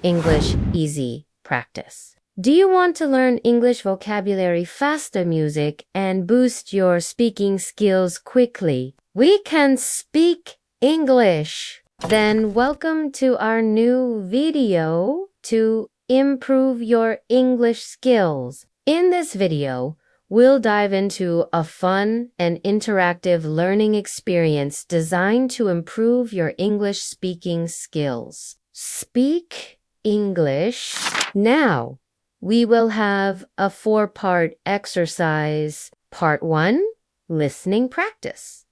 English easy practice. Do you want to learn English vocabulary faster, music, and boost your speaking skills quickly? We can speak English. Then welcome to our new video to improve your English skills. In this video, we'll dive into a fun and interactive learning experience designed to improve your English speaking skills. Speak English now. We will have a 4-part exercise. Part 1, listening practice.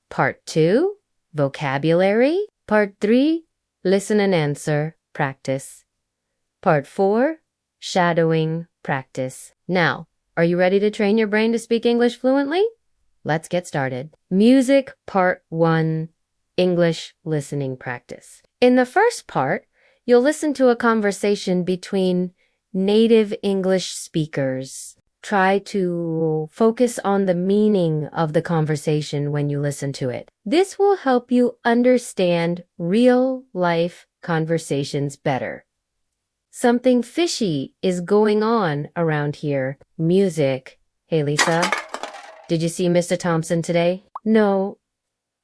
Part 2, vocabulary. Part 3, listen and answer practice. Part 4, shadowing practice. Now, are you ready to train your brain to speak English fluently? Let's get started. Music Part 1, English listening practice. In the first part, you'll listen to a conversation between native English speakers. Try to focus on the meaning of the conversation when you listen to it. This will help you understand real-life conversations better. Something fishy is going on around here. Music. Hey, Lisa. Did you see Mr. Thompson today? No.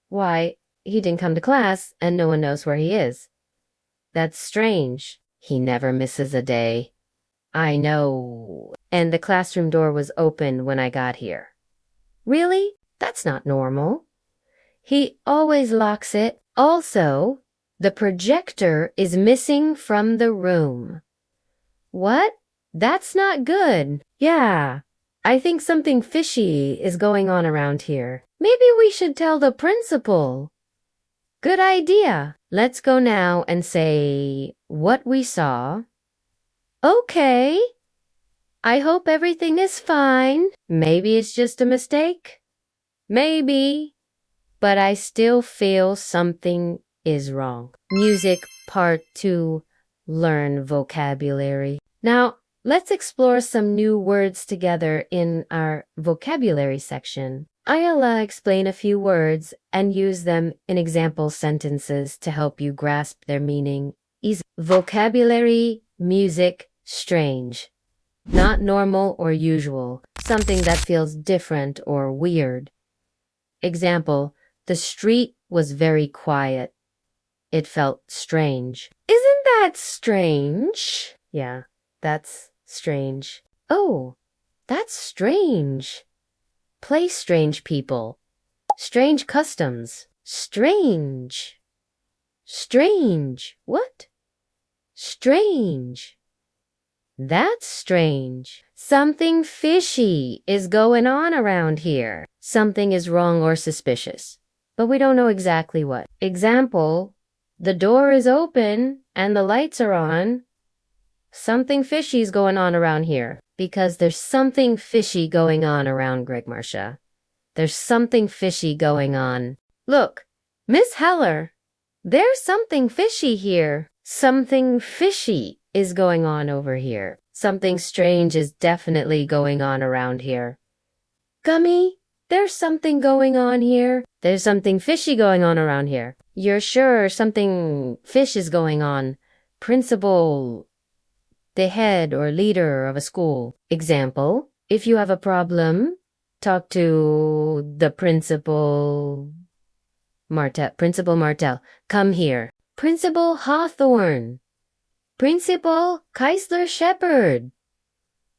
Why, he didn't come to class and no one knows where he is. That's strange. He never misses a day. I know. And the classroom door was open when I got here. Really? That's not normal. He always locks it. Also, the projector is missing from the room. What? That's not good. Yeah, I think something fishy is going on around here. Maybe we should tell the principal. Good idea. Let's go now and say what we saw. Okay. I hope everything is fine. Maybe it's just a mistake. Maybe. But I still feel something is wrong. Music Part 2, learn vocabulary. Now, let's explore some new words together in our vocabulary section. I'll explain a few words and use them in example sentences to help you grasp their meaning easily. Vocabulary, music, strange. Not normal or usual, something that feels different or weird. Example, the street was very quiet. It felt strange. Isn't that strange? Yeah, that's strange. Oh, that's strange. Play strange people. Strange customs. Strange. Strange. What? Strange. That's strange. Something fishy is going on around here. Something is wrong or suspicious, but we don't know exactly what. Example, the door is open and the lights are on. Something fishy is going on around here. Because there's something fishy going on around Greg Marcia. There's something fishy going on. Look, Miss Heller, there's something fishy here. Something fishy is going on over here. Something strange is definitely going on around here. Gummy, there's something going on here. There's something fishy going on around here. You're sure something fish is going on? Principal, the head or leader of a school. Example, if you have a problem, talk to the principal. Principal Martel, come here. Principal Hawthorne. Principal Keisler Shepherd.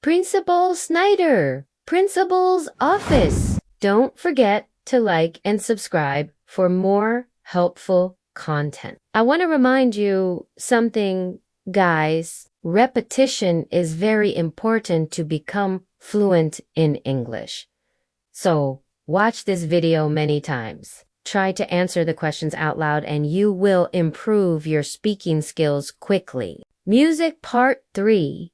Principal Snyder. Principal's office. Don't forget to like and subscribe for more helpful content. I want to remind you something, guys. Repetition is very important to become fluent in English. So, watch this video many times. Try to answer the questions out loud and you will improve your speaking skills quickly. Music Part 3.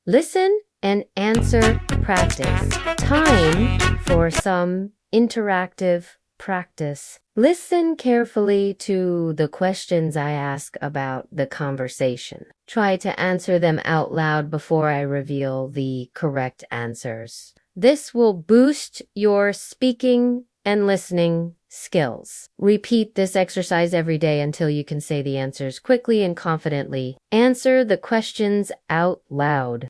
Listen and answer practice. Time for some interactive practice. Listen carefully to the questions I ask about the conversation. Try to answer them out loud before I reveal the correct answers. This will boost your speaking and listening skills. Repeat this exercise every day until you can say the answers quickly and confidently. Answer the questions out loud.